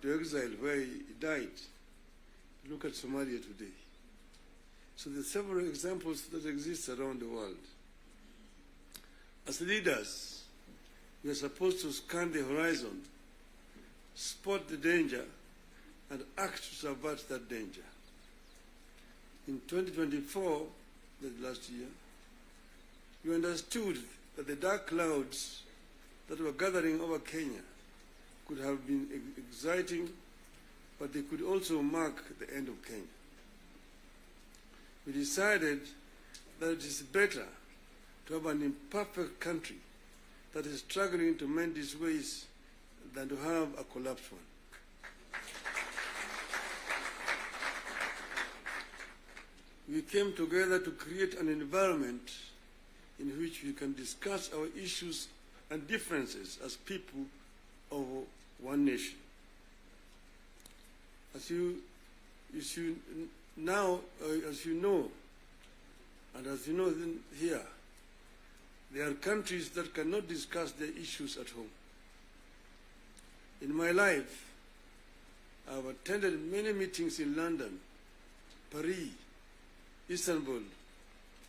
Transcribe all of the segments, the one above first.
into exile where he died. Look at Somalia today. So there are several examples that exist around the world. As leaders, we are supposed to scan the horizon, spot the danger, and act to subvert that danger. In 2024, the last year, we understood that the dark clouds that were gathering over Kenya could have been exciting, but they could also mark the end of Kenya. We decided that it is better to have an imperfect country that is struggling to mend its ways than to have a collapsed one. We came together to create an environment in which we can discuss our issues and differences as people of one nation. As you know, and as you know here, there are countries that cannot discuss their issues at home. In my life, I have attended many meetings in London, Paris, Istanbul,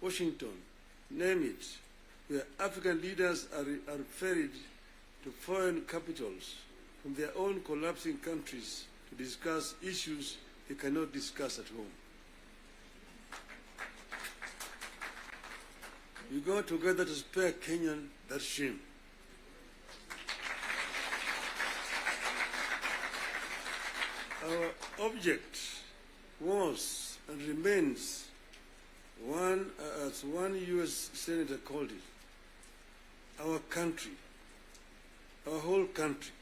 Washington, name it, where African leaders are ferried to foreign capitals from their own collapsing countries to discuss issues they cannot discuss at home. We go together to spare Kenyan that shame. Our object was and remains one, as one U.S. Senator called it, our country, our whole country,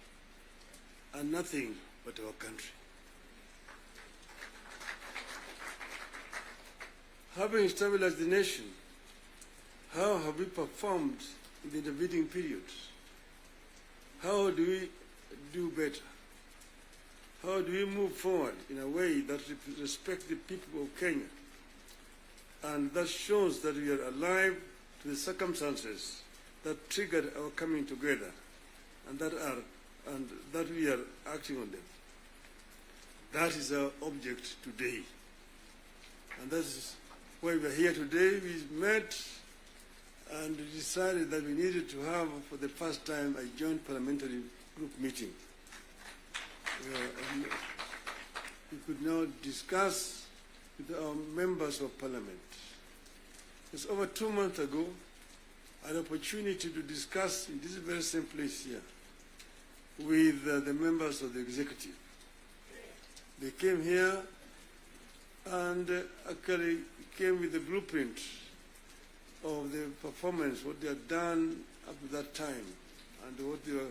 and nothing but our country. Having stabilized the nation, how have we performed in the intervening periods? How do we do better? How do we move forward in a way that respects the people of Kenya and that shows that we are alive to the circumstances that triggered our coming together and that we are acting on them? That is our object today. And that is why we are here today. We met and decided that we needed to have, for the first time, a joint parliamentary group meeting. We could now discuss with our members of parliament. It's over 2 months ago, I had an opportunity to discuss in this very same place here with the members of the executive. They came here and actually came with the blueprint of the performance, what they had done up to that time, and what they were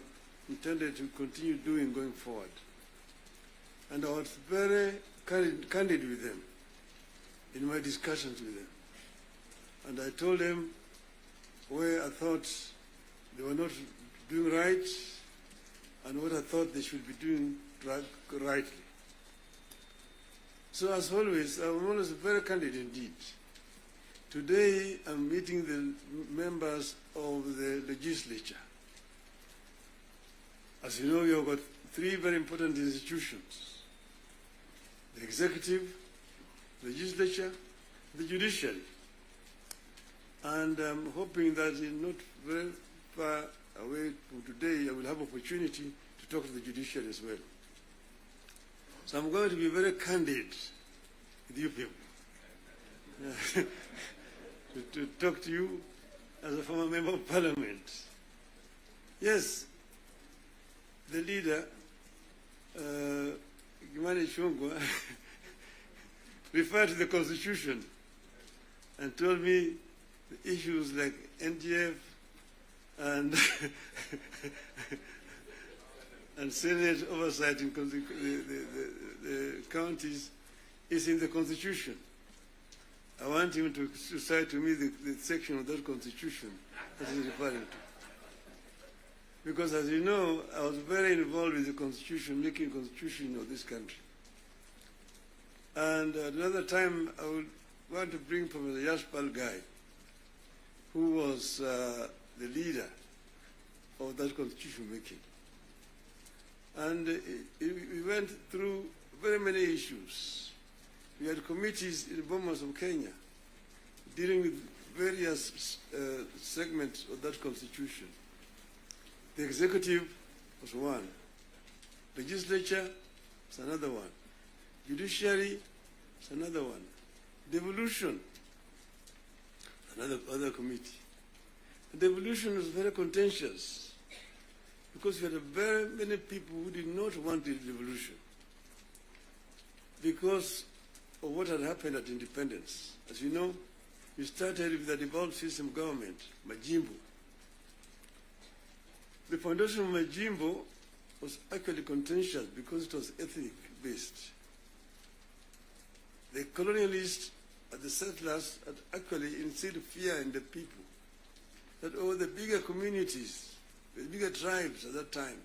intended to continue doing going forward. And I was very candid with them in my discussions with them. And I told them where I thought they were not doing right and what I thought they should be doing rightly. So as always, I'm always very candid indeed. Today, I'm meeting the members of the legislature. As you know, we have got 3 very important institutions: the executive, legislature, the judiciary. And I'm hoping that in not very far away from today, I will have opportunity to talk to the judiciary as well. So I'm going to be very candid with you people. To talk to you as a former member of parliament. Yes, the leader, Gimani Chungwa, referred to the Constitution and told me the issues like NGF and and Senate oversight in the counties is in the Constitution. I want him to cite to me the section of that Constitution that he's referring to. Because as you know, I was very involved with the Constitution, making Constitution of this country. And at another time, I would want to bring Professor Yashpal Gai, who was the leader of that Constitution making. And we went through very many issues. We had committees in Bomas of Kenya dealing with various segments of that constitution. The executive was one. Legislature is another one. Judiciary is another one. Devolution, other committee. The devolution was very contentious because we had very many people who did not want the devolution because of what had happened at independence. As you know, we started with the devolved system government, Majimbo. The foundation of Majimbo was actually contentious because it was ethnic-based. The colonialists and the settlers had actually instilled fear in the people that the bigger communities, the bigger tribes at that time,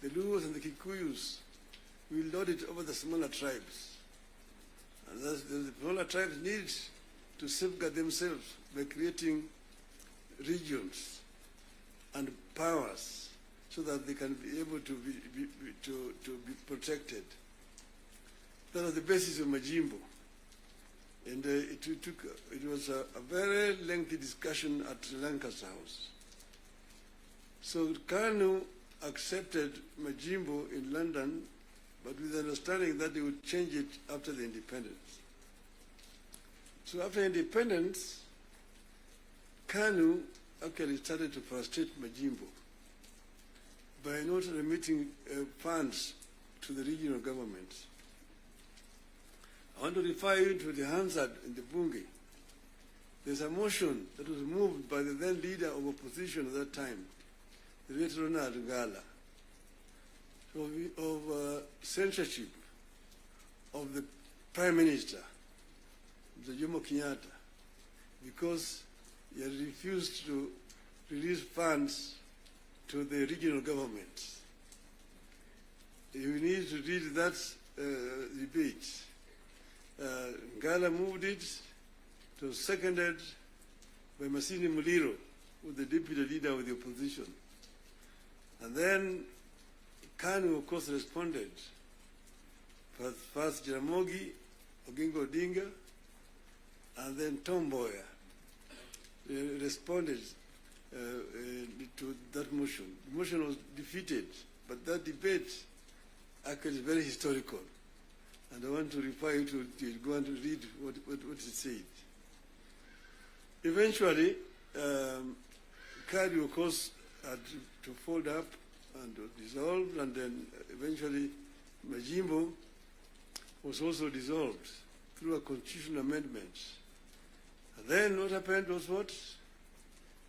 the Luos and the Kikuyus, will lord it over the smaller tribes. And thus the smaller tribes need to safeguard themselves by creating regions and powers so that they can be able to be protected. That was the basis of Majimbo. And it was a very lengthy discussion at Lancaster House. So KANU accepted Majimbo in London, but with the understanding that they would change it after the independence. So after independence, KANU actually started to frustrate Majimbo by not remitting funds to the regional governments. I want to refer you to the Hansard in the Bunge. There's a motion that was moved by the then leader of opposition at that time, the late Ronald Ngala, of censorship of the Prime Minister, the Jomo Kenyatta, because he had refused to release funds to the regional governments. You need to read that debate. Ngala moved it. It was seconded by Masini Muliro, who was the deputy leader of the opposition. And then KANU, of course, responded. First Jaramogi, Oginga Odinga, and then Tom Mboya responded to that motion. The motion was defeated, but that debate actually is very historical. And I want to refer you to go and read what it said. Eventually, KANU, of course, had to fold up and dissolve, and then eventually Majimbo was also dissolved through a constitutional amendment. And then what happened was what?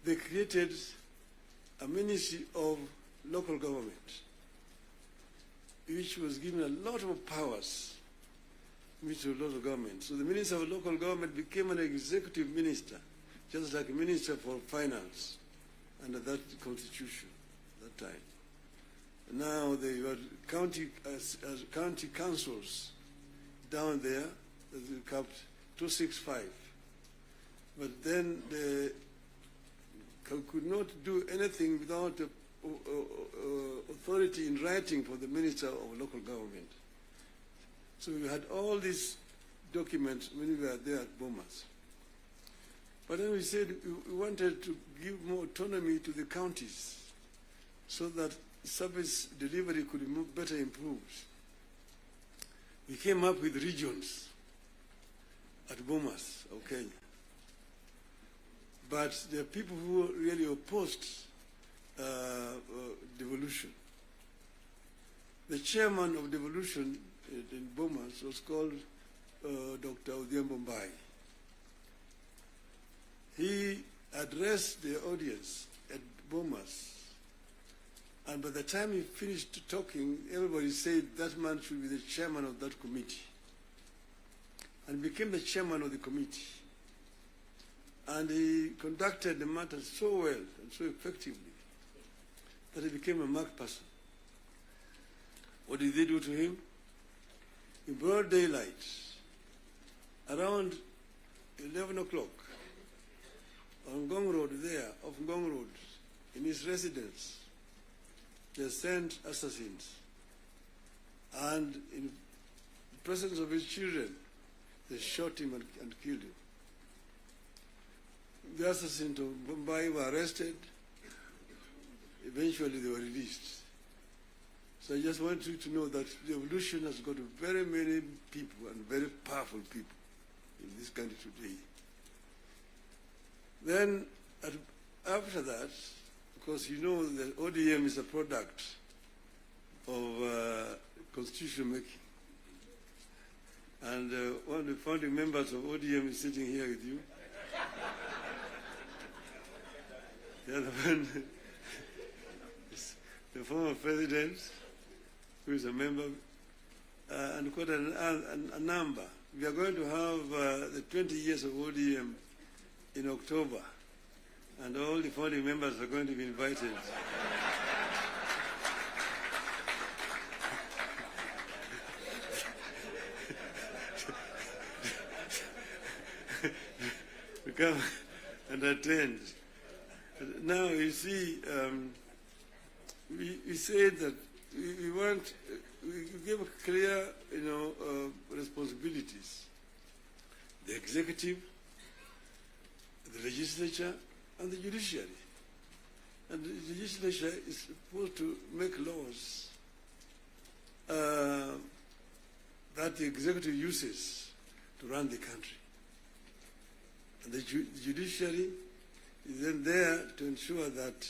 They created a Ministry of Local Government, which was given a lot of powers. Ministry of Local Government. So the Minister of Local Government became an executive minister, just like a Minister for Finance under that constitution at that time. Now they were county councils down there, that we capped 265. But then they could not do anything without authority in writing for the Minister of Local Government. So we had all these documents when we were there at Bomas. But then we said we wanted to give more autonomy to the counties so that service delivery could be better improved. We came up with regions at Bomas of Kenya. But there are people who really opposed devolution. The chairman of devolution in Bomas was called Dr. ODM. He addressed the audience at Bomas, and by the time he finished talking, everybody said that man should be the chairman of that committee, and became the chairman of the committee. And he conducted the matter so well and so effectively that he became a marked person. What did they do to him? In broad daylight, around 11 o'clock, on Ngong Road there, off Ngong Road, in his residence, they sent assassins and in the presence of his children, they shot him and killed him. The assassins of Mumbai were arrested. Eventually, they were released. So I just want you to know that the revolution has got very many people and very powerful people in this country today. Then, after that, because you know the ODM is a product of constitution making. And one of the founding members of ODM is sitting here with you. The other one is the former president, who is a member, and quite a number. We are going to have the 20 years of ODM in October, and all the founding members are going to be invited. to come and attend. Now, you see, we said that we give clear, responsibilities. The executive, the legislature, and the judiciary. And the legislature is supposed to make laws that the executive uses to run the country. And the judiciary is then there to ensure that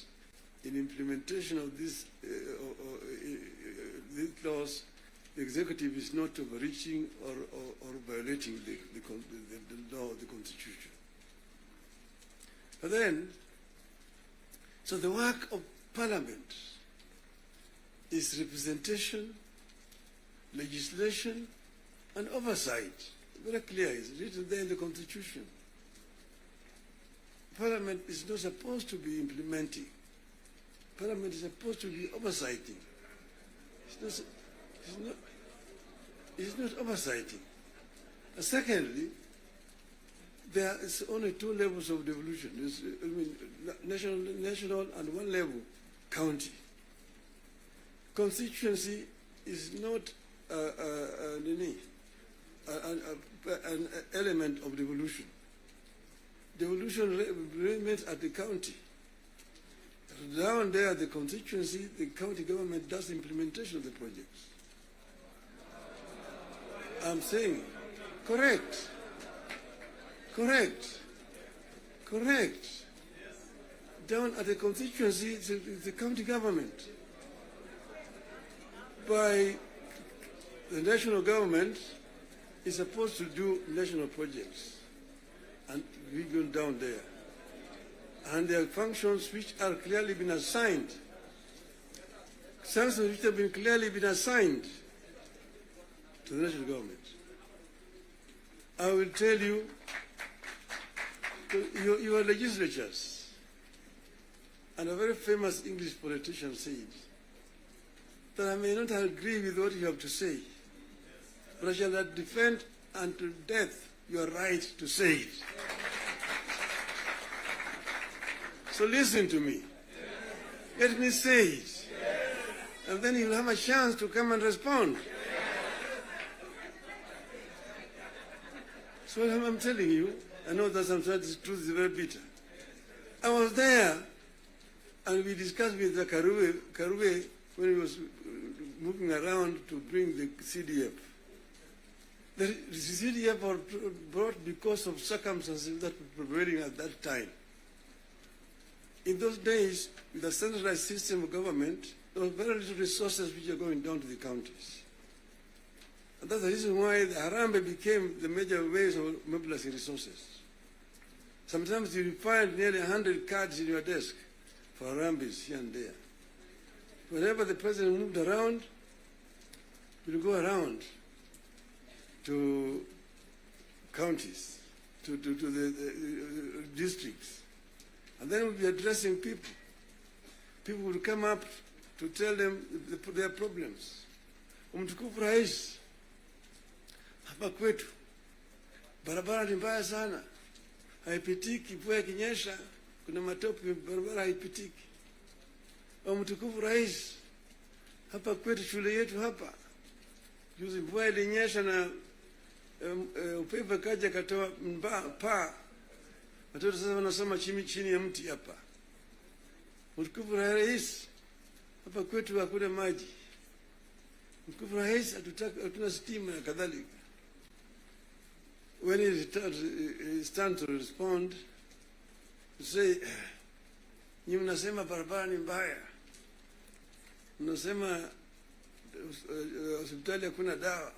in implementation of these laws, the executive is not overreaching or violating the law of the Constitution. But then, so the work of Parliament is representation, legislation, and oversight. Very clear, it's written there in the Constitution. Parliament is not supposed to be implementing. Parliament is supposed to be oversighting. It's not oversighting. And secondly, there is only two levels of devolution. There's, national and one level, county. Constituency is not an element of devolution. Devolution remains at the county. Down there, the constituency, the county government does implementation of the projects. I'm saying, correct. Down at the constituency, it's the county government. By the national government is supposed to do national projects, and we go down there. And there are functions which are clearly been assigned. Functions which have been clearly been assigned to the national government. I will tell you, your legislatures, and a very famous English politician said that I may not agree with what you have to say, but I shall not defend unto death your right to say it. So listen to me. Let me say it. And then you'll have a chance to come and respond. So I'm telling you, I know that sometimes the truth is very bitter. I was there, and we discussed with the Karue when he was moving around to bring the CDF. The CDF was brought because of circumstances that were prevailing at that time. In those days, with the centralized system of government, there were very little resources which are going down to the counties. And that's the reason why the Harambee became the major ways of mobilizing resources. Sometimes you find nearly 100 cards in your desk for Harambees here and there. Whenever the president moved around, we'll go around to counties, to the districts. And then we'll be addressing people. People will come up to tell them their problems. Mtukufu Rais, hapa kwetu barabara ni mbaya sana, haipitiki, mvua ikinyesha kuna matope, barabara haipitiki. Mtukufu Rais, hapa kwetu shule yetu hapa Juzi mvua ilinyesha na upepo kaja katoa paa. Watoto sasa wanasoma chini ya mti hapa. Mtukufu Rais, hapa kwetu hakuna maji. Mtukufu Rais, hatuna stima na kadhalika. When he stands to respond, to say, nyinyi mnasema barabara ni mbaya. Mnasema hospitali hakuna dawa.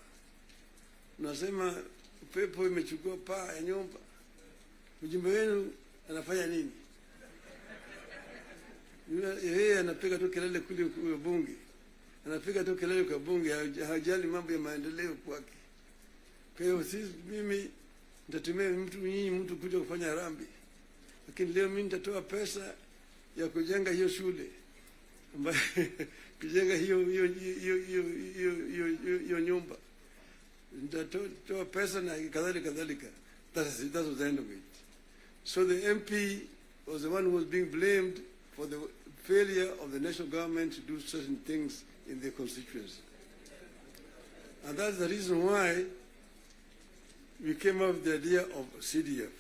Mnasema upepo imechukua paa ya nyumba. Mjumbe wenu anafanya nini? Yeye anapiga tu kelele kule kwa bunge. Anapiga tu kelele kwa bunge, hajali mambo ya maendeleo kwake. Kwa hiyo mimi nitatumia mtu kuja kufanya harambee. Lakini leo mimi nitatoa pesa ya kujenga hiyo shule. Ambayo kujenga hiyo nyumba. Nitatoa pesa na kadhalika. That was the end of it. So the MP was the one who was being blamed for the failure of the national government to do certain things in their constituency. And that's the reason why we came up with the idea of CDF.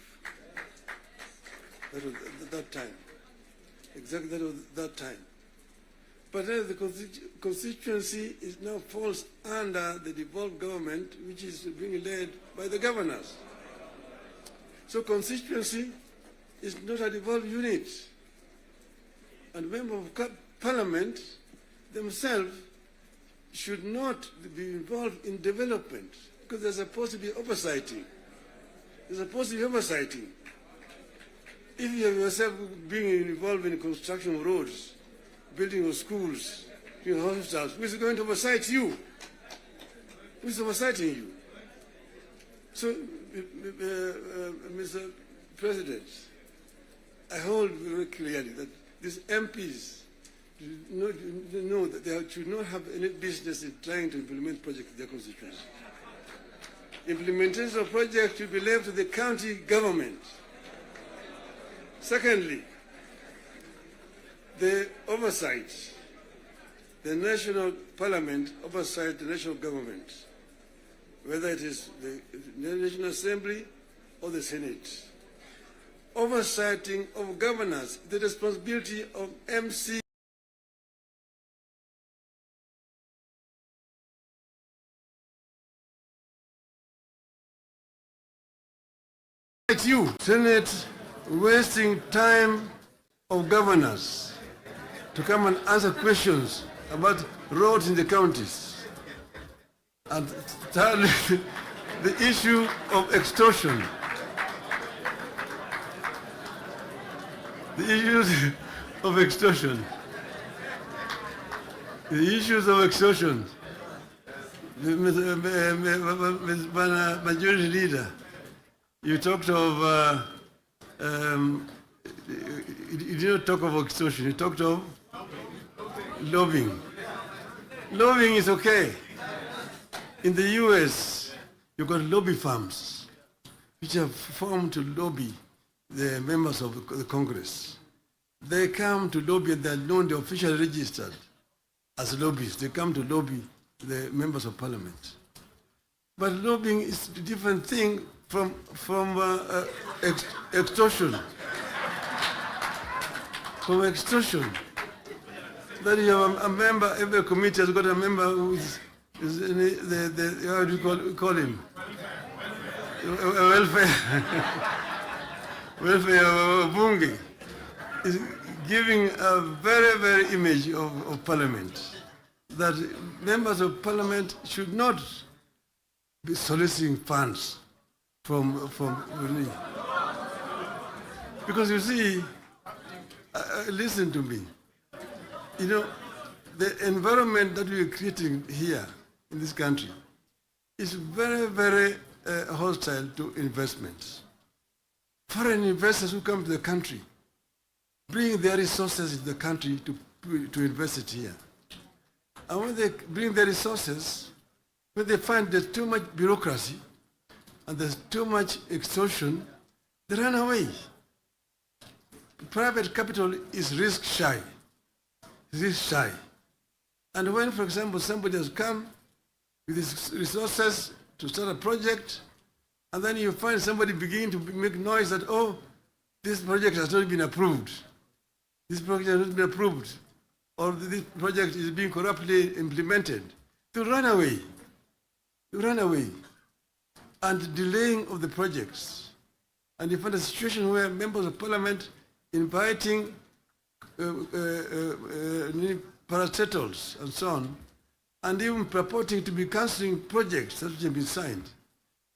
That was that time. Exactly that was that time. But then the constituency is now falls under the devolved government, which is being led by the governors. So constituency is not a devolved unit. And members of parliament themselves should not be involved in development because there's supposed to be oversighting. There's supposed to be oversighting. If you have yourself being involved in construction of roads, building of schools, hospitals, who is going to oversight you? Who is oversighting you? So, Mr. President, I hold very clearly that these MPs know that they should not have any business in trying to implement projects in their constituency. Implementation of projects should be left to the county government. Secondly, the oversight, the national parliament oversight the national government, whether it is the National Assembly or the Senate. Oversighting of governors, the responsibility of MC. You, Senate, wasting time of governors to come and answer questions about roads in the counties. And thirdly, the issue of extortion. The issues of extortion. The issues of extortion. Majority Leader, you talked of, you didn't talk of extortion, you talked of lobbying. Lobbying is okay. In the US, you've got lobby firms which have formed to lobby the members of the Congress. They come to lobby and they're known, they're officially registered as lobbyists. They come to lobby the members of parliament. But lobbying is a different thing from extortion. From extortion. That you have a member, every committee has got a member who is how do you call him? Welfare bunge is giving a very, very image of parliament. That members of parliament should not be soliciting funds from because you see, listen to me. You know, the environment that we are creating here in this country is very, very hostile to investments. Foreign investors who come to the country bring their resources in the country to invest it here. And when they bring their resources, when they find there's too much bureaucracy and there's too much extortion, they run away. Private capital is risk shy. Risk shy. And when, for example, somebody has come with his resources to start a project, and then you find somebody beginning to make noise that, oh, this project has not been approved. This project has not been approved, or this project is being corruptly implemented. To run away, and delaying of the projects. And you find a situation where members of parliament inviting parastatals and so on, and even purporting to be cancelling projects that have been signed.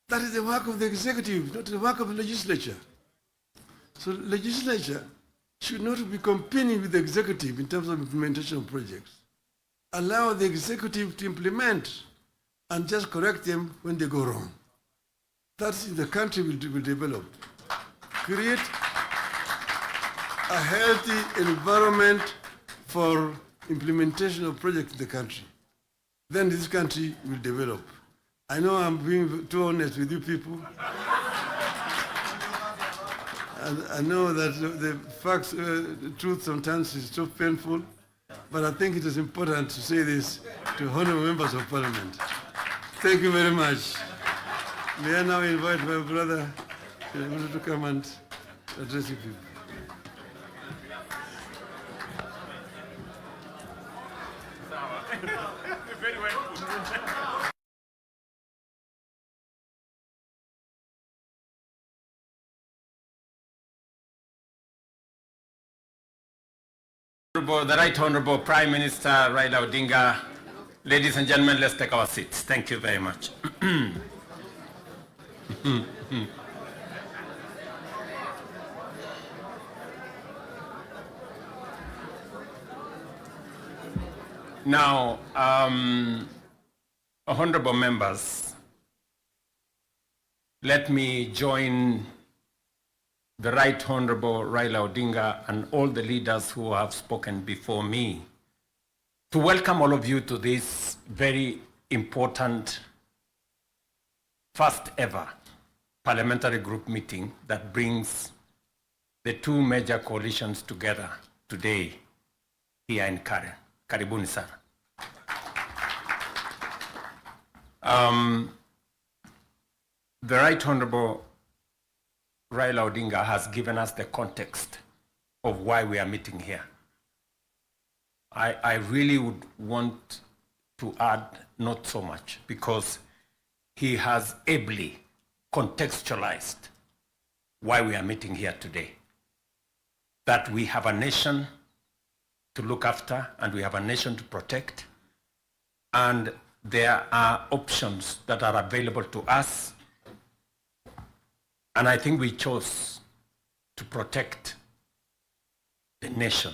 That is the work of the executive, not the work of the legislature. So legislature should not be competing with the executive in terms of implementation of projects. Allow the executive to implement and just correct them when they go wrong. That's the country will develop. Create a healthy environment for implementation of projects in the country. Then this country will develop. I know I'm being too honest with you people. And I know that the facts, the truth sometimes is so painful, but I think it is important to say this to honorable members of parliament. Thank you very much. May I now invite my brother to come and address you people. Very well. The Right Honorable Prime Minister Raila Odinga, ladies and gentlemen, let's take our seats. Thank you very much. Now, honorable members, let me join the Right Honorable Raila Odinga and all the leaders who have spoken before me to welcome all of you to this very important first ever parliamentary group meeting that brings the two major coalitions together today here in Karen. Karibuni sana. The Right Honorable Raila Odinga has given us the context of why we are meeting here. I really would want to add not so much because he has ably contextualized why we are meeting here today. That we have a nation to look after and we have a nation to protect, and there are options that are available to us. And I think we chose to protect the nation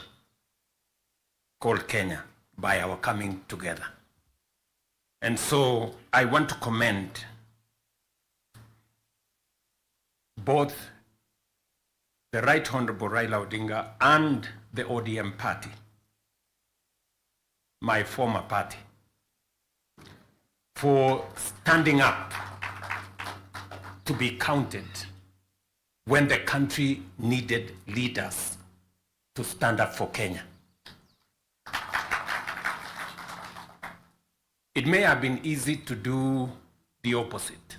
called Kenya by our coming together. And so I want to commend both the Right Honorable Raila Odinga and the ODM party, my former party, for standing up to be counted when the country needed leaders to stand up for Kenya. It may have been easy to do the opposite.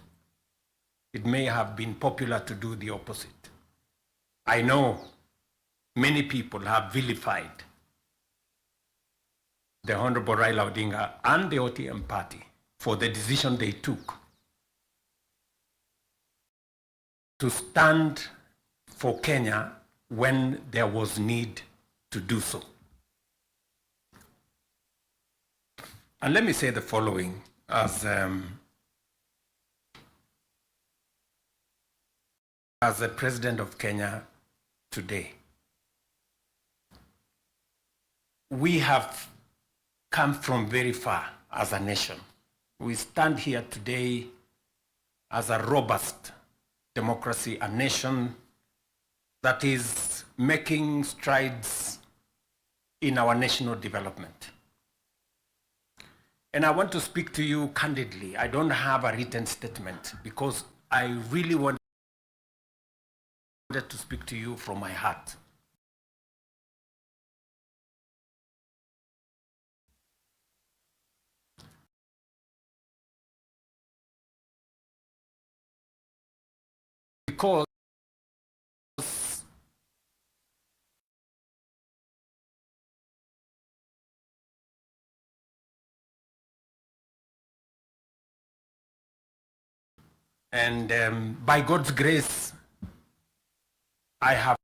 It may have been popular to do the opposite. I know many people have vilified the Honorable Raila Odinga and the ODM party for the decision they took to stand for Kenya when there was need to do so. And let me say the following as the President of Kenya today. We have come from very far as a nation. We stand here today as a robust democracy, a nation that is making strides in our national development. And I want to speak to you candidly. I don't have a written statement because I really wanted to speak to you from my heart. because and by God's grace, I have,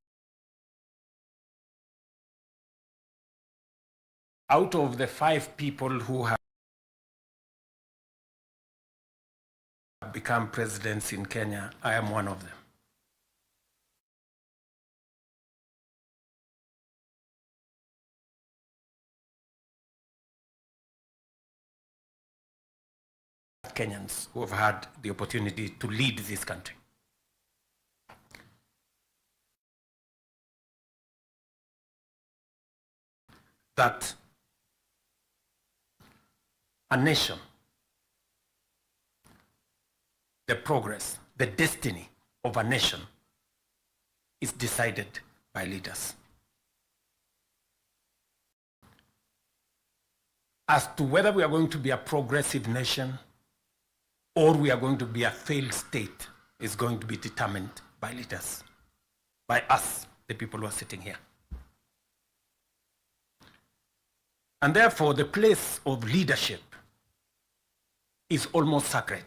out of the 5 people who have become presidents in Kenya, I am one of them. Kenyans who have had the opportunity to lead this country. That a nation, the progress, the destiny of a nation is decided by leaders. As to whether we are going to be a progressive nation or we are going to be a failed state is going to be determined by leaders, by us, the people who are sitting here. And therefore, the place of leadership is almost sacred.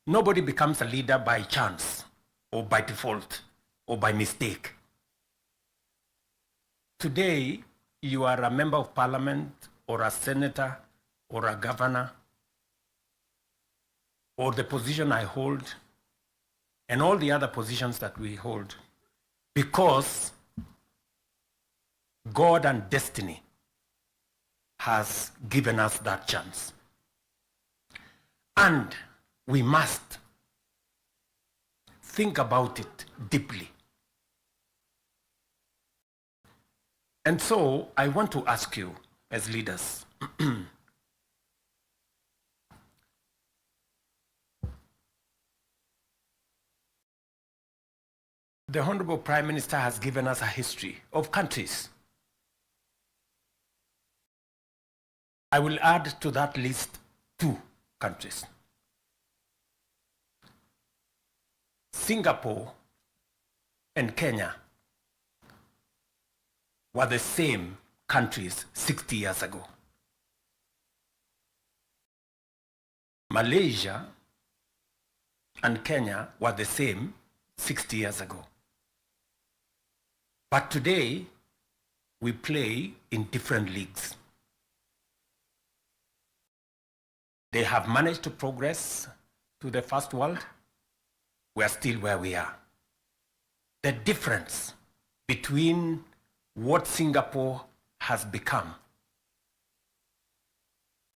Nobody becomes a leader by chance or by default or by mistake. Today, you are a member of parliament or a senator or a governor or the position I hold and all the other positions that we hold because God and destiny has given us that chance. And we must think about it deeply. And so I want to ask you as leaders, the Honorable Prime Minister has given us a history of countries. I will add to that list 2 countries. Singapore and Kenya were the same countries 60 years ago. Malaysia and Kenya were the same 60 years ago. But today, we play in different leagues. They have managed to progress to the first world. We are still where we are. The difference between what Singapore has become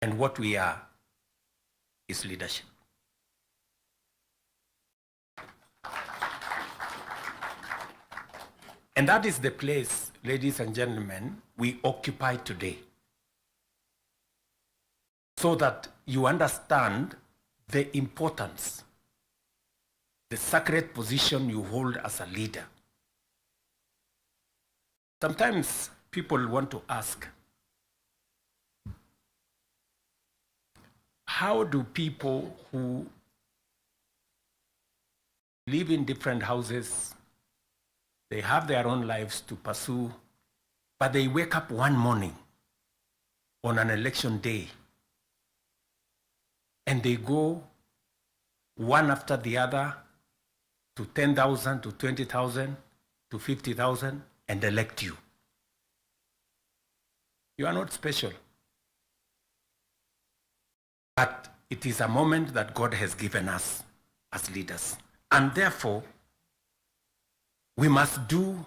and what we are is leadership. And that is the place, ladies and gentlemen, we occupy today. So that you understand the importance, the sacred position you hold as a leader. Sometimes people want to ask, how do people who live in different houses, they have their own lives to pursue, but they wake up one morning on an election day and they go one after the other to 10,000, to 20,000, to 50,000 and elect you? You are not special. But it is a moment that God has given us as leaders. And therefore, we must do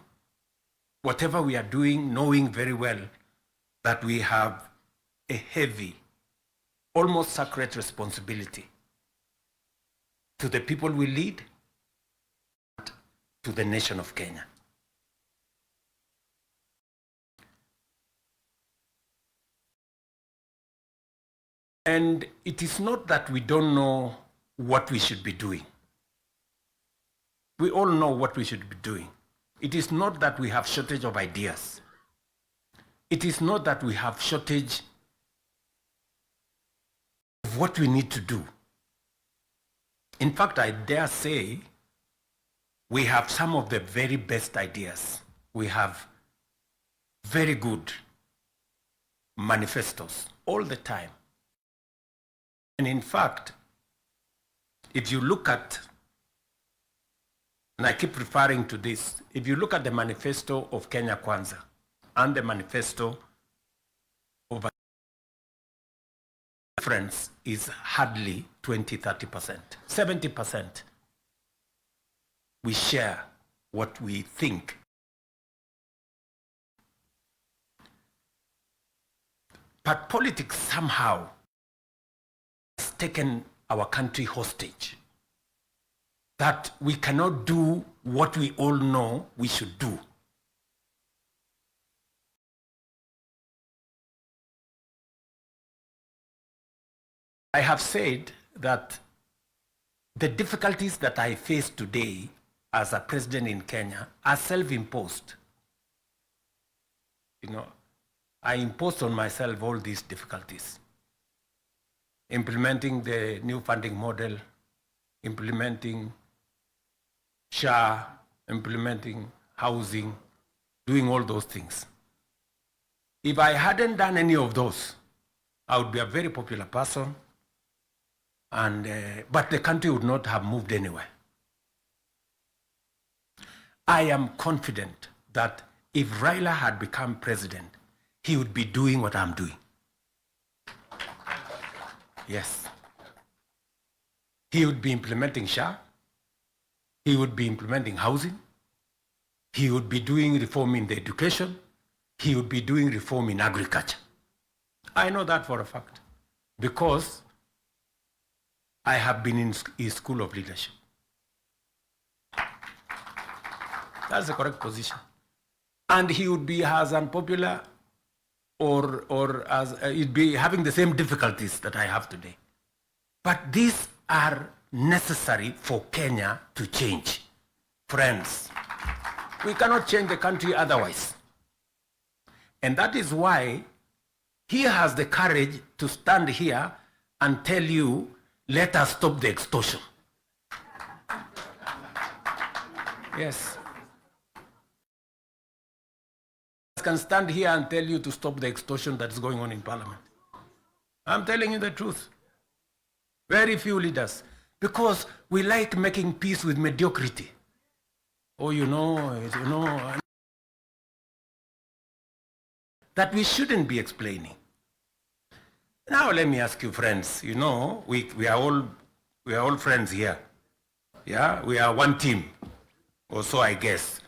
whatever we are doing, knowing very well that we have a heavy, almost sacred responsibility to the people we lead, to the nation of Kenya. And it is not that we don't know what we should be doing. We all know what we should be doing. It is not that we have shortage of ideas. It is not that we have shortage of what we need to do. In fact, I dare say we have some of the very best ideas. We have very good manifestos all the time. And in fact, if you look at, and I keep referring to this, if you look at the manifesto of Kenya Kwanza and the manifesto of the difference is hardly 20-30%. 70% we share what we think. But politics somehow has taken our country hostage, that we cannot do what we all know we should do. I have said that the difficulties that I face today as a president in Kenya are self-imposed. You know, I imposed on myself all these difficulties. Implementing the new funding model, implementing SHA, implementing housing, doing all those things. If I hadn't done any of those, I would be a very popular person, and but the country would not have moved anywhere. I am confident that if Raila had become president, he would be doing what I'm doing. Yes. He would be implementing SHA. He would be implementing housing. He would be doing reform in the education. He would be doing reform in agriculture. I know that for a fact because I have been in his school of leadership. That's the correct position. And he would be as unpopular or as he'd be having the same difficulties that I have today. But these are necessary for Kenya to change. Friends, we cannot change the country otherwise. And that is why he has the courage to stand here and tell you, let us stop the extortion. Yes. I can stand here and tell you to stop the extortion that's going on in Parliament. I'm telling you the truth. Very few leaders. Because we like making peace with mediocrity. Oh, you know, that we shouldn't be explaining. Now let me ask you, friends, you know, we are all friends here. Yeah, we are one team, or so I guess.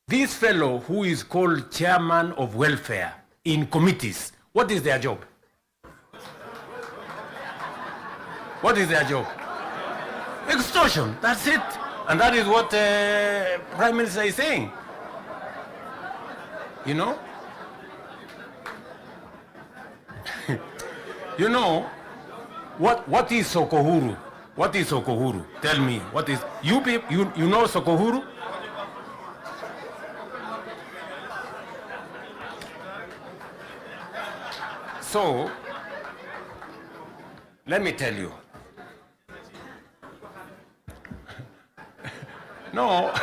This fellow who is called chairman of welfare in committees, what is their job? What is their job? Extortion, that's it. And that is what Prime Minister is saying. You know? You know, what is Sokohuru? What is Sokohuru? Tell me, what is, you know Sokohuru? So, let me tell you. No,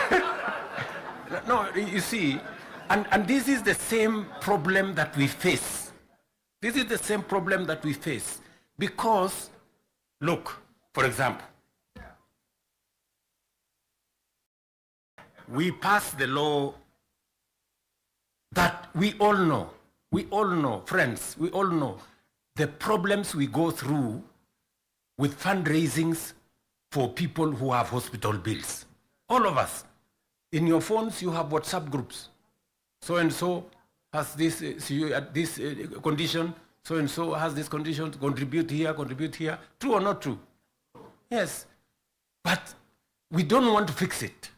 no, you see, and this is the same problem that we face. This is the same problem that we face. Because, look, for example, we passed the law that we all know, friends, we all know the problems we go through with fundraisings for people who have hospital bills. All of us. In your phones, you have WhatsApp groups. So-and-so has this, this condition, so-and-so has this condition, contribute here. True or not true? Yes. But we don't want to fix it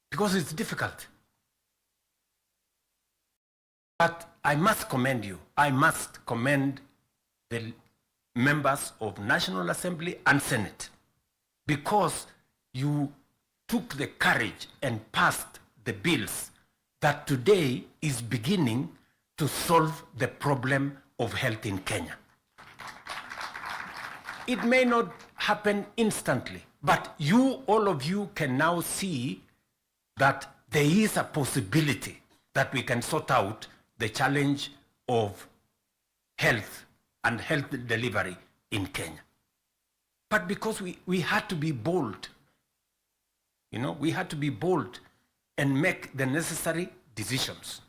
because it's difficult. But I must commend you. I must commend the members of National Assembly and Senate because you took the courage and passed the bills that today is beginning to solve the problem of health in Kenya. It may not happen instantly. But you, all of you, can now see that there is a possibility that we can sort out the challenge of health and health delivery in Kenya. But because we had to be bold, we had to be bold and make the necessary decisions.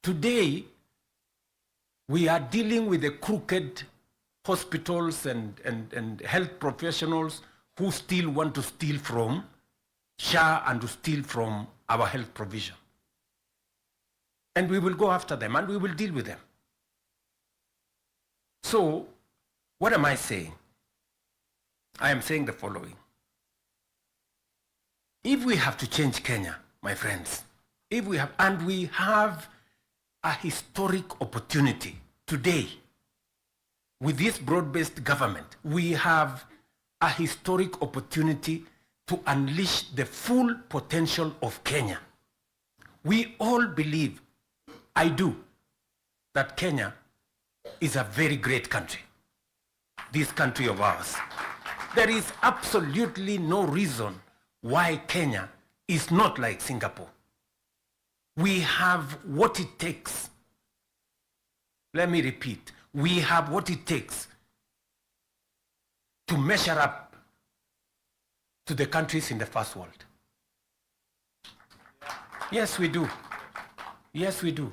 Today, we are dealing with the crooked hospitals and health professionals who still want to steal from SHA and to steal from our health provision. And we will go after them and we will deal with them. So, what am I saying? I am saying the following. If we have to change Kenya, my friends, we have a historic opportunity today with this broad-based government, we have a historic opportunity to unleash the full potential of Kenya. We all believe, I do, that Kenya is a very great country, this country of ours. There is absolutely no reason why Kenya is not like Singapore. We have what it takes. Let me repeat. We have what it takes to measure up to the countries in the first world. Yes, we do. Yes, we do.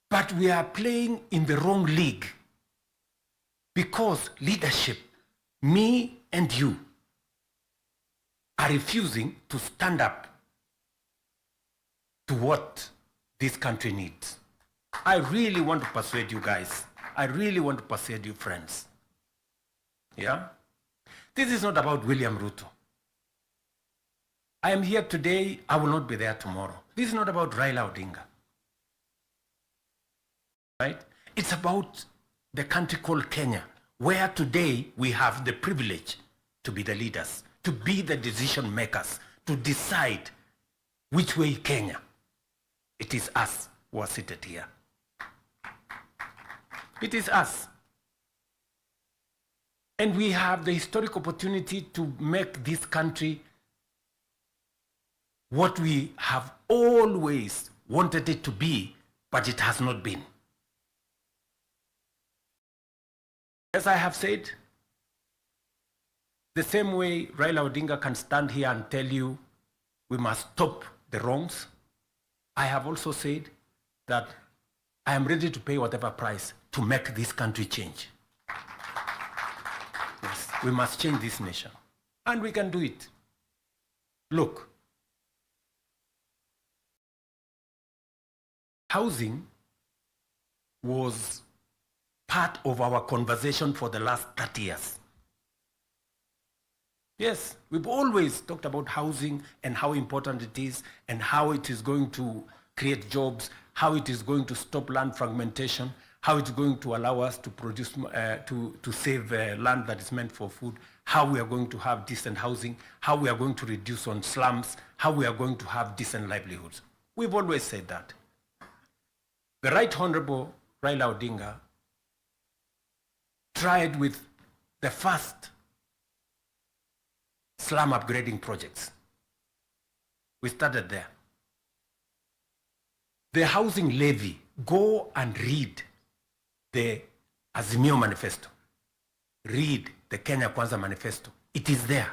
But we are playing in the wrong league because leadership, me and you, are refusing to stand up to what this country needs. I really want to persuade you guys. I really want to persuade you friends. Yeah? This is not about William Ruto. I am here today, I will not be there tomorrow. This is not about Raila Odinga. Right? It's about the country called Kenya, where today we have the privilege to be the leaders, to be the decision makers, to decide which way Kenya. It is us who are seated here. It is us. And we have the historic opportunity to make this country what we have always wanted it to be, but it has not been. As I have said, the same way Raila Odinga can stand here and tell you we must stop the wrongs, I have also said that I am ready to pay whatever price to make this country change. Yes, we must change this nation. And we can do it. Look, housing was part of our conversation for the last 30 years. Yes, we've always talked about housing and how important it is and how it is going to create jobs, how it is going to stop land fragmentation, how it's going to allow us to produce, to save land that is meant for food, how we are going to have decent housing, how we are going to reduce on slums, how we are going to have decent livelihoods. We've always said that. The Right Honorable Raila Odinga tried with the first slum upgrading projects. We started there. The housing levy, go and read the Azimio Manifesto. Read the Kenya Kwanza Manifesto. It is there.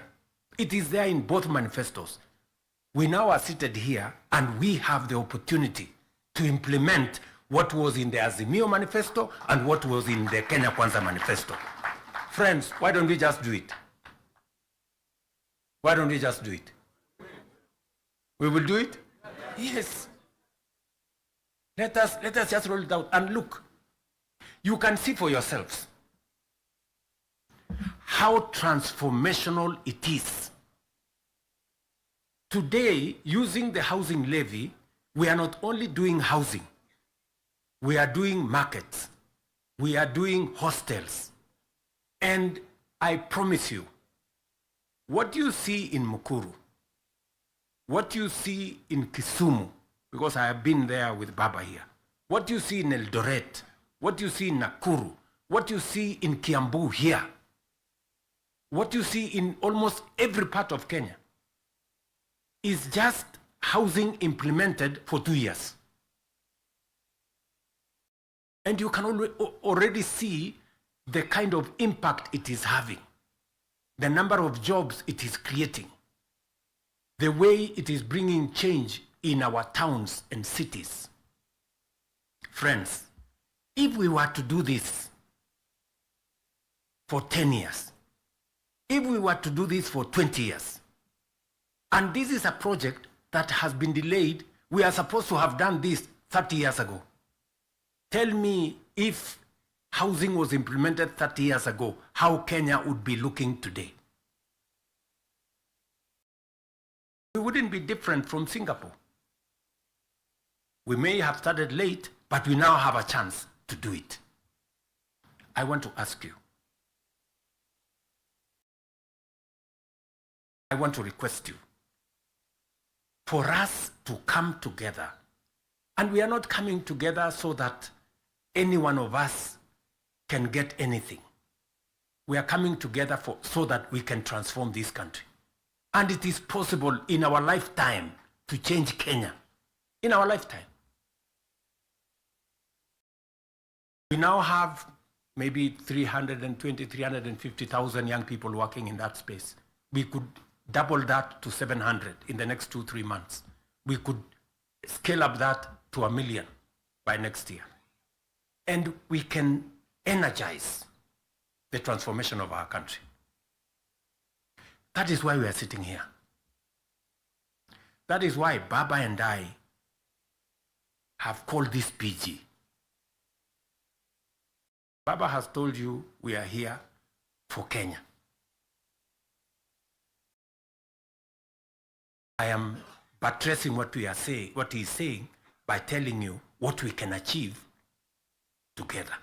It is there in both manifestos. We now are seated here and we have the opportunity to implement what was in the Azimio Manifesto and what was in the Kenya Kwanza Manifesto. Friends, why don't we just do it? Why don't we just do it? We will do it? Yes. Let us just roll it out and look. You can see for yourselves how transformational it is. Today, using the housing levy, we are not only doing housing, we are doing markets, we are doing hostels. And I promise you, what you see in Mukuru, what you see in Kisumu, because I have been there with Baba here, what you see in Eldoret, what you see in Nakuru, what you see in Kiambu here, what you see in almost every part of Kenya is just housing implemented for 2 years. And you can already see the kind of impact it is having, the number of jobs it is creating, the way it is bringing change in our towns and cities. Friends, if we were to do this for 10 years, if we were to do this for 20 years, and this is a project that has been delayed, we are supposed to have done this 30 years ago. Tell me, if housing was implemented 30 years ago, how Kenya would be looking today. We wouldn't be different from Singapore. We may have started late, but we now have a chance to do it. I want to ask you, I want to request you for us to come together. And we are not coming together so that any one of us can get anything. We are coming together so that we can transform this country. And it is possible in our lifetime to change Kenya. In our lifetime. We now have maybe 320, 350,000 young people working in that space. We could double that to 700 in the next 2-3 months. We could scale up that to 1 million by next year. And we can energize the transformation of our country. That is why we are sitting here. That is why Baba and I have called this PG. Baba has told you we are here for Kenya. I am buttressing what we are saying, what he is saying, by telling you what we can achieve together.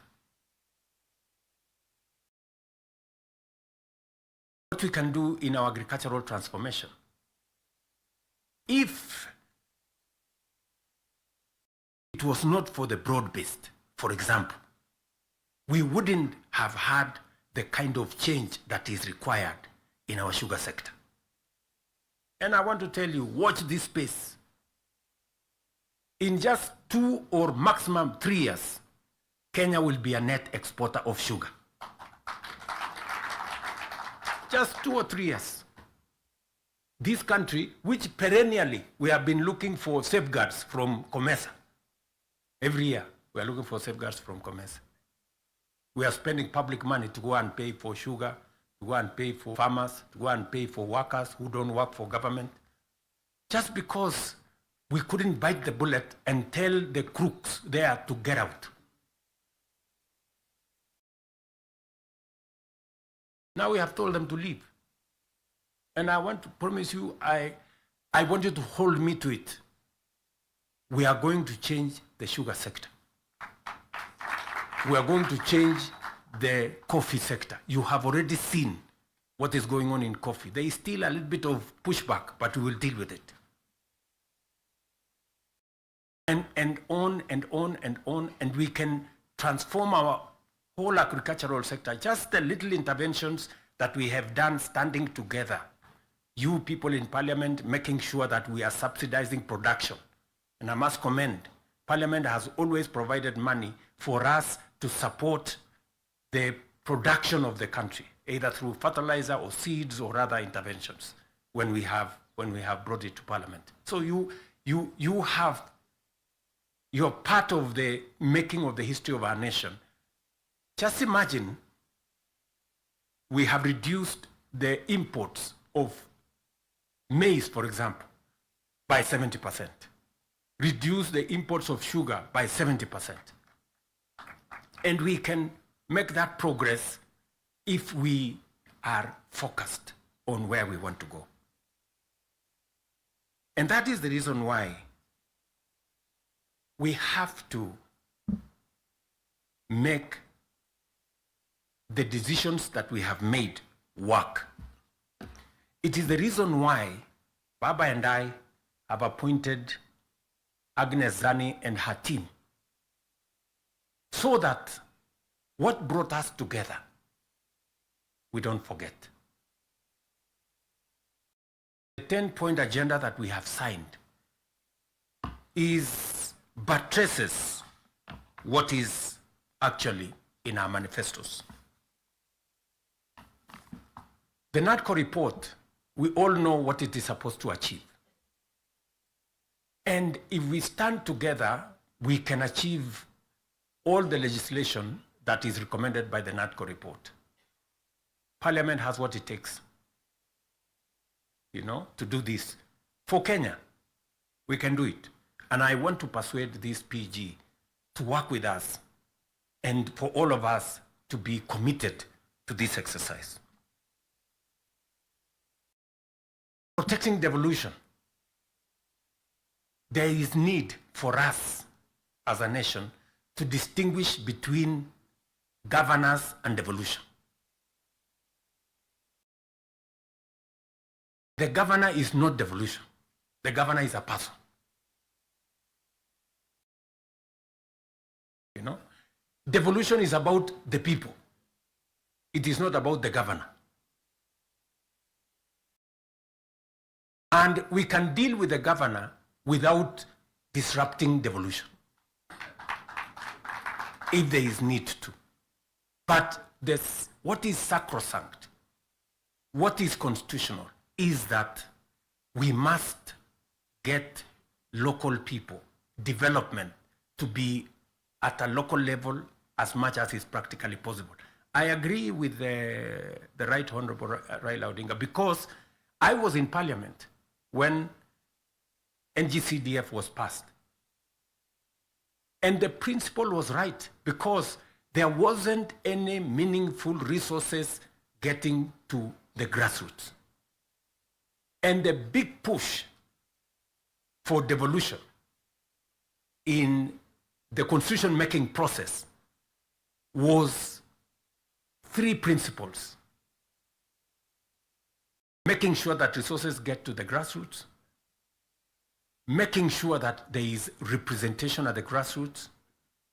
What we can do in our agricultural transformation. If it was not for the broad-based, for example, we wouldn't have had the kind of change that is required in our sugar sector. And I want to tell you, watch this space. In just 2 or maximum 3 years, Kenya will be a net exporter of sugar. Just 2 or 3 years. This country, which perennially we have been looking for safeguards from COMESA. Every year, we are looking for safeguards from COMESA. We are spending public money to go and pay for sugar, to go and pay for farmers, to go and pay for workers who don't work for government. Just because we couldn't bite the bullet and tell the crooks there to get out. Now we have told them to leave. And I want to promise you, I want you to hold me to it. We are going to change the sugar sector. We are going to change the coffee sector. You have already seen what is going on in coffee. There is still a little bit of pushback, but we will deal with it. And on and on and on, and we can transform our whole agricultural sector. Just the little interventions that we have done standing together. You people in Parliament making sure that we are subsidizing production. And I must commend, Parliament has always provided money for us to support the production of the country, either through fertilizer or seeds or other interventions when we have brought it to Parliament. So you're part of the making of the history of our nation. Just imagine we have reduced the imports of maize, for example, by 70%. Reduce the imports of sugar by 70%. And we can make that progress if we are focused on where we want to go. And that is the reason why we have to make the decisions that we have made work. It is the reason why Baba and I have appointed Agnes Zani and her team, so that what brought us together, we don't forget. The 10-point agenda that we have signed buttresses what is actually in our manifestos. The NADCO report, we all know what it is supposed to achieve. And if we stand together, we can achieve all the legislation that is recommended by the NADCO report. Parliament has what it takes, to do this. For Kenya, we can do it. And I want to persuade this PG to work with us and for all of us to be committed to this exercise. Protecting devolution. There is need for us as a nation to distinguish between governance and devolution. The governor is not devolution. The governor is a person. Devolution is about the people. It is not about the governor. And we can deal with the governor without disrupting devolution, if there is need to. But what is sacrosanct, what is constitutional, is that we must get local people, development, to be at a local level as much as is practically possible. I agree with the Right Honorable Raila Odinga, because I was in Parliament when NGCDF was passed. And the principle was right, because there wasn't any meaningful resources getting to the grassroots. And the big push for devolution in the constitution-making process was 3 principles: making sure that resources get to the grassroots, making sure that there is representation at the grassroots,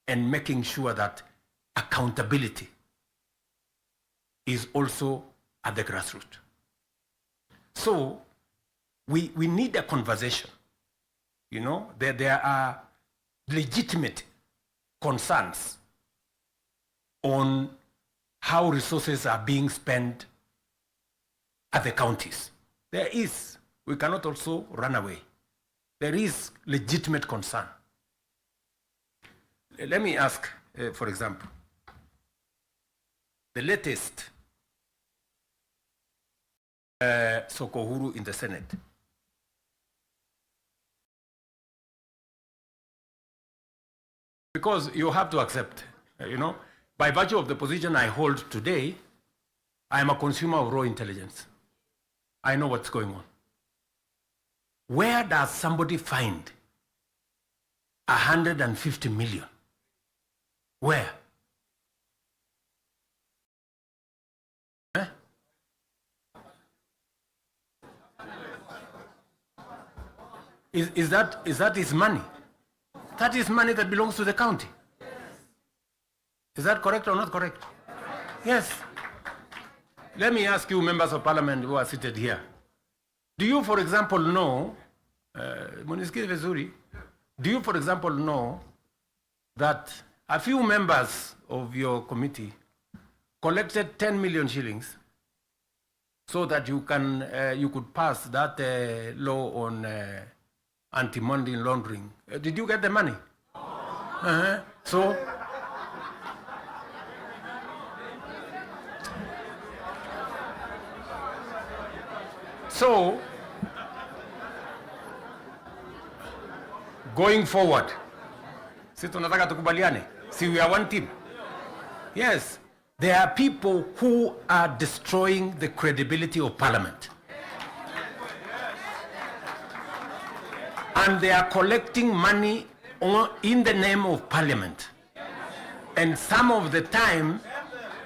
and making sure that accountability is also at the grassroots. So we need a conversation. There are legitimate concerns on how resources are being spent at the counties. There is. We cannot also run away. There is legitimate concern. Let me ask, for example, the latest Sokohuru in the Senate. Because you have to accept, by virtue of the position I hold today, I am a consumer of raw intelligence. I know what's going on. Where does somebody find 150 million? Where? Is that his money? That is money that belongs to the county. Is that correct or not correct? Yes. Let me ask you, members of parliament who are seated here. Do you, for example, know, do you, for example, know that a few members of your committee collected 10 million shillings so that you could pass that law on anti-money laundering? Did you get the money? So, going forward, si tunataka tukubaliane, si we are one team. Yes, there are people who are destroying the credibility of Parliament. And they are collecting money in the name of Parliament. And some of the time,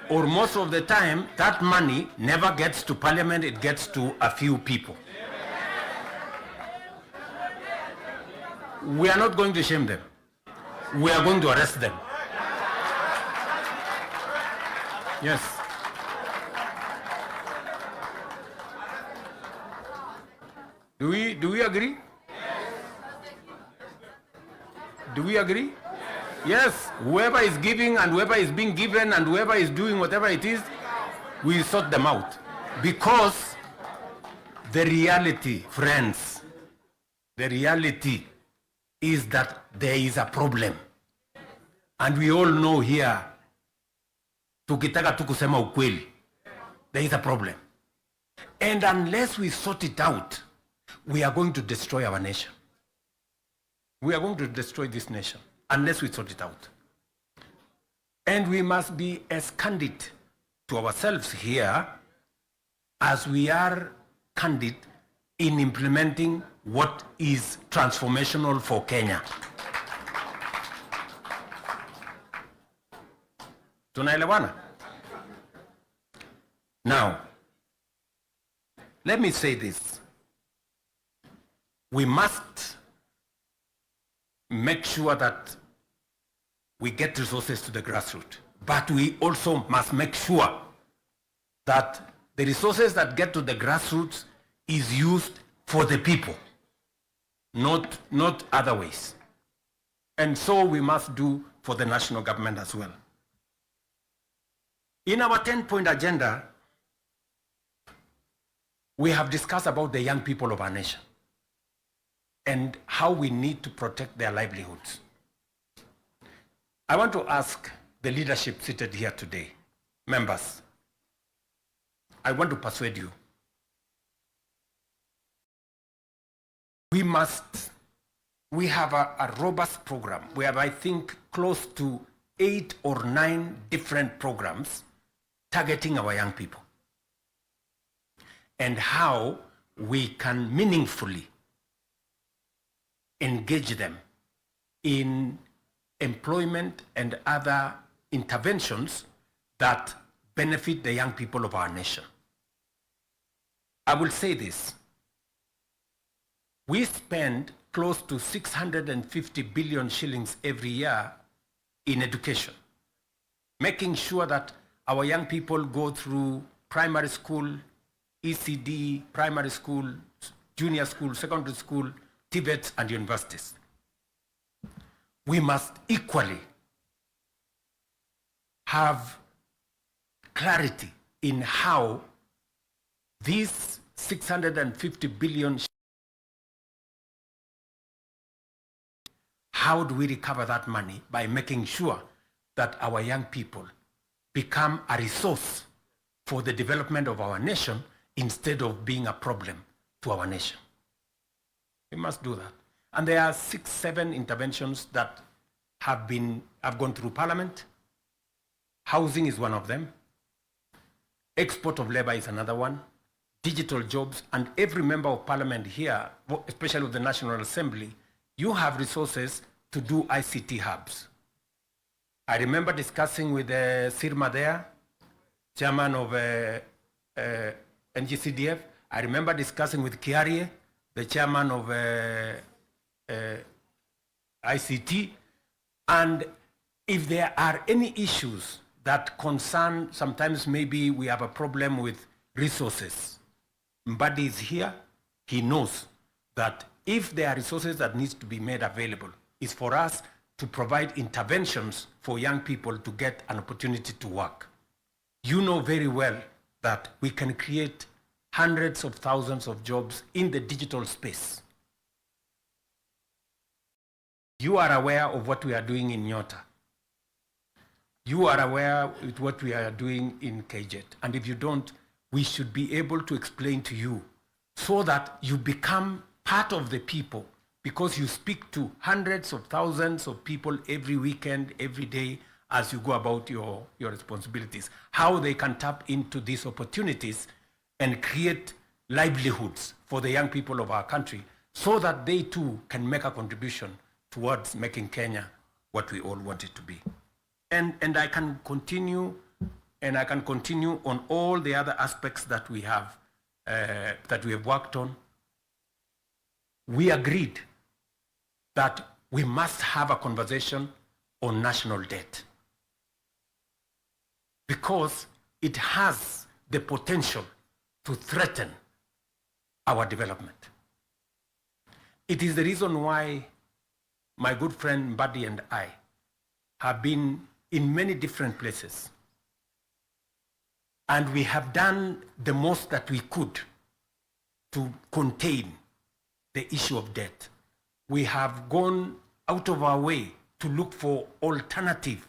or most of the time, that money never gets to Parliament, it gets to a few people. We are not going to shame them. We are going to arrest them. Yes. Do we agree? Do we agree? Yes, whoever is giving and whoever is being given and whoever is doing whatever it is, we sort them out. Because the reality, friends, the reality is that there is a problem. And we all know here, tukitaka tu kusema ukweli, there is a problem. And unless we sort it out, we are going to destroy our nation. We are going to destroy this nation unless we sort it out. And we must be as candid to ourselves here as we are candid in implementing what is transformational for Kenya. Tunaelewana? Now, let me say this. We must make sure that we get resources to the grassroots, but we also must make sure that the resources that get to the grassroots is used for the people, not other ways. And so we must do for the national government as well. In our 10-point agenda, we have discussed about the young people of our nation and how we need to protect their livelihoods. I want to ask the leadership seated here today, members, I want to persuade you. We have a robust program. We have, I think, close to 8 or 9 different programs targeting our young people and how we can meaningfully engage them in employment and other interventions that benefit the young people of our nation. I will say this. We spend close to 650 billion shillings every year in education, making sure that our young people go through primary school, ECD, primary school, junior school, secondary school, TVETs, and universities. We must equally have clarity in how these 650 billion, how do we recover that money by making sure that our young people become a resource for the development of our nation instead of being a problem to our nation. We must do that. And there are 6, 7 interventions that have gone through Parliament. Housing is one of them. Export of labor is another one. Digital jobs, and every member of Parliament here, especially of the National Assembly, you have resources to do ICT hubs. I remember discussing with Sirma there, chairman of NGCDF. I remember discussing with Kiarie, the chairman of ICT. And if there are any issues that concern, sometimes maybe we have a problem with resources. Mbadi is here, he knows that if there are resources that needs to be made available, it's for us to provide interventions for young people to get an opportunity to work. You know very well that we can create hundreds of thousands of jobs in the digital space. You are aware of what we are doing in Nyota. You are aware of what we are doing in KJet. And if you don't, we should be able to explain to you so that you become part of the people, because you speak to hundreds of thousands of people every weekend, every day, as you go about your responsibilities, how they can tap into these opportunities and create livelihoods for the young people of our country so that they too can make a contribution towards making Kenya what we all want it to be. And I can continue, and I can continue on all the other aspects that we have worked on. We agreed that we must have a conversation on national debt because it has the potential to threaten our development. It is the reason why my good friend Buddy and I have been in many different places. And we have done the most that we could to contain the issue of debt. We have gone out of our way to look for alternative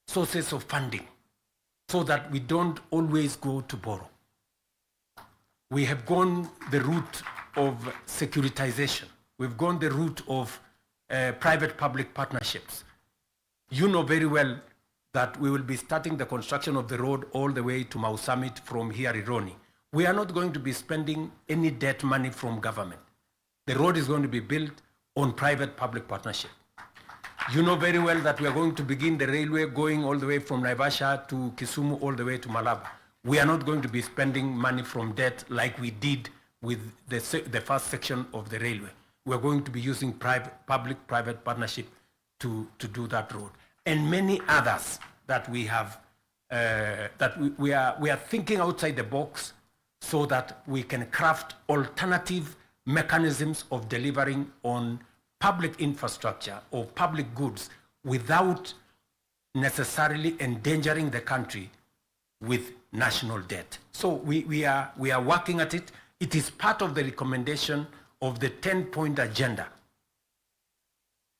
sources of funding so that we don't always go to borrow. We have gone the route of securitization. We've gone the route of private-public partnerships. You know very well that we will be starting the construction of the road all the way to Mau Summit from here, Ironi. We are not going to be spending any debt money from government. The road is going to be built on private-public partnership. You know very well that we are going to begin the railway going all the way from Naivasha to Kisumu all the way to Malaba. We are not going to be spending money from debt like we did with the first section of the railway. We are going to be using public-private partnership to do that road. And many others that we have, we are thinking outside the box so that we can craft alternative mechanisms of delivering on public infrastructure or public goods without necessarily endangering the country with national debt. So we are working at it. It is part of the recommendation of the 10-point agenda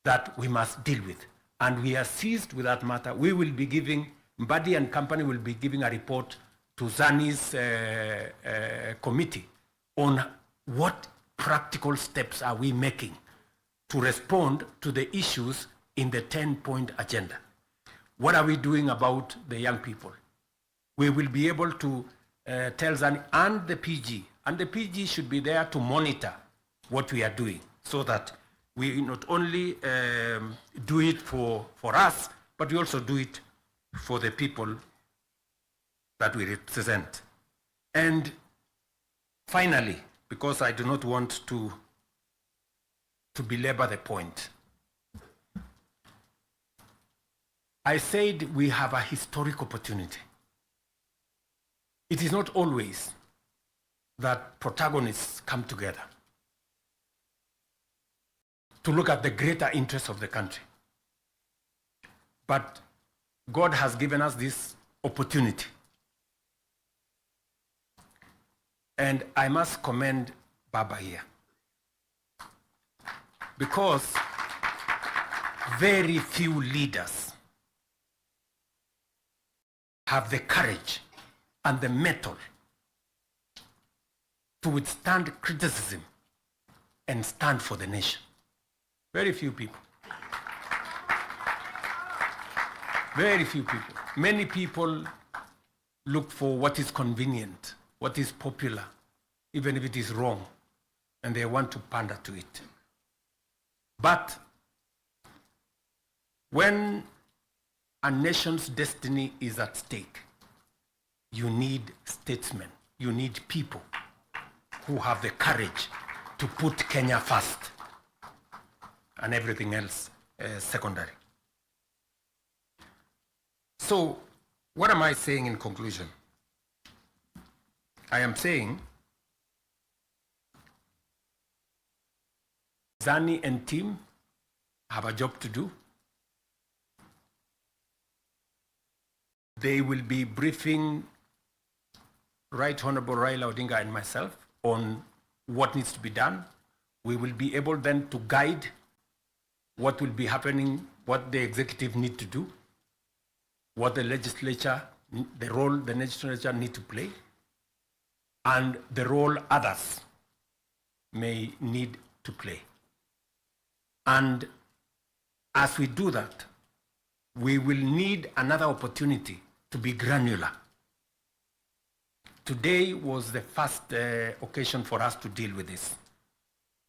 that we must deal with. And we are seized with that matter. We will be giving, Mbadi and company will be giving a report to Zani's committee on what practical steps are we making to respond to the issues in the 10-point agenda. What are we doing about the young people? We will be able to tell Zani and the PG should be there to monitor what we are doing so that we not only do it for us, but we also do it for the people that we represent. And finally, because I do not want to belabor the point, I said we have a historic opportunity. It is not always that protagonists come together to look at the greater interests of the country. But God has given us this opportunity. And I must commend Baba here, because very few leaders have the courage and the mettle to withstand criticism and stand for the nation. Very few people. Very few people. Many people look for what is convenient, what is popular, even if it is wrong, and they want to pander to it. But when a nation's destiny is at stake, you need statesmen, you need people who have the courage to put Kenya first and everything else secondary. So what am I saying in conclusion? I am saying Zani and team have a job to do. They will be briefing Right Honorable Raila Odinga and myself on what needs to be done. We will be able then to guide what will be happening, what the executive need to do, what the legislature, the role the legislature need to play, and the role others may need to play. And as we do that, we will need another opportunity to be granular. Today was the first occasion for us to deal with this.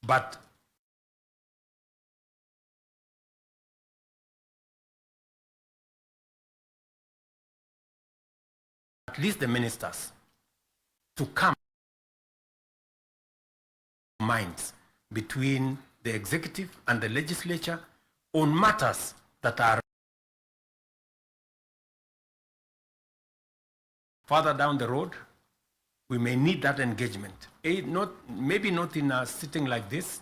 But at least the ministers to come minds between the executive and the legislature on matters that are further down the road. We may need that engagement. Maybe not in a sitting like this,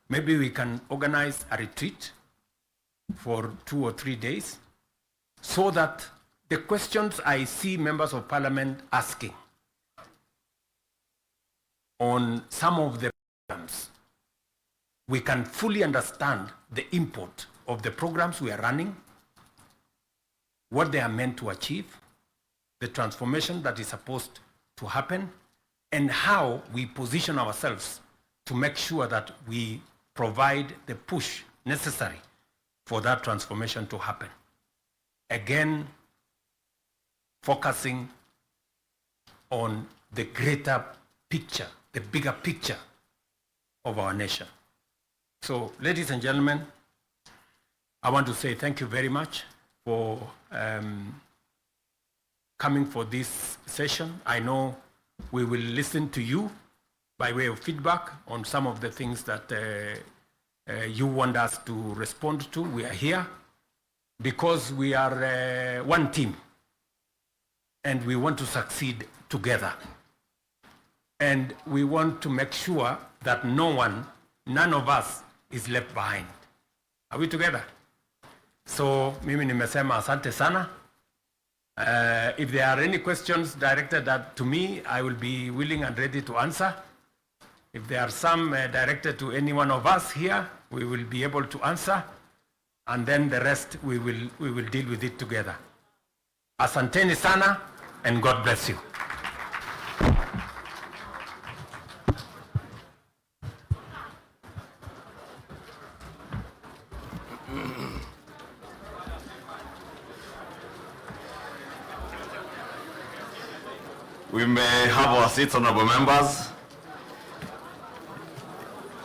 maybe we can organize a retreat for 2 or 3 days so that the questions I see members of parliament asking on some of the programs, we can fully understand the import of the programs we are running, what they are meant to achieve, the transformation that is supposed to happen, and how we position ourselves to make sure that we provide the push necessary for that transformation to happen. Again, focusing on the greater picture, the bigger picture of our nation. So, ladies and gentlemen, I want to say thank you very much for coming for this session. I know we will listen to you by way of feedback on some of the things that you want us to respond to. We are here because we are one team and we want to succeed together. And we want to make sure that none of us is left behind. Are we together? So, mimi nimesema asante sana. If there are any questions directed to me, I will be willing and ready to answer. If there are some directed to any one of us here, we will be able to answer. And then the rest, we will deal with it together. Asanteni sana, and God bless you. We may have our seats, honorable members.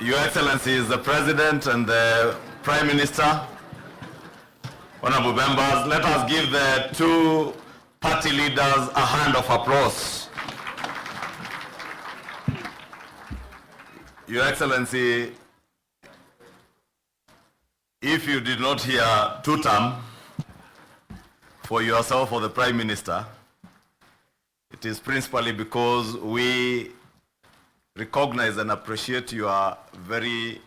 Your Excellencies, the President and the Prime Minister, honorable members, let us give the two party leaders a hand of applause. Your Excellency, if you did not hear two-term for yourself or the Prime Minister, it is principally because we recognize and appreciate your very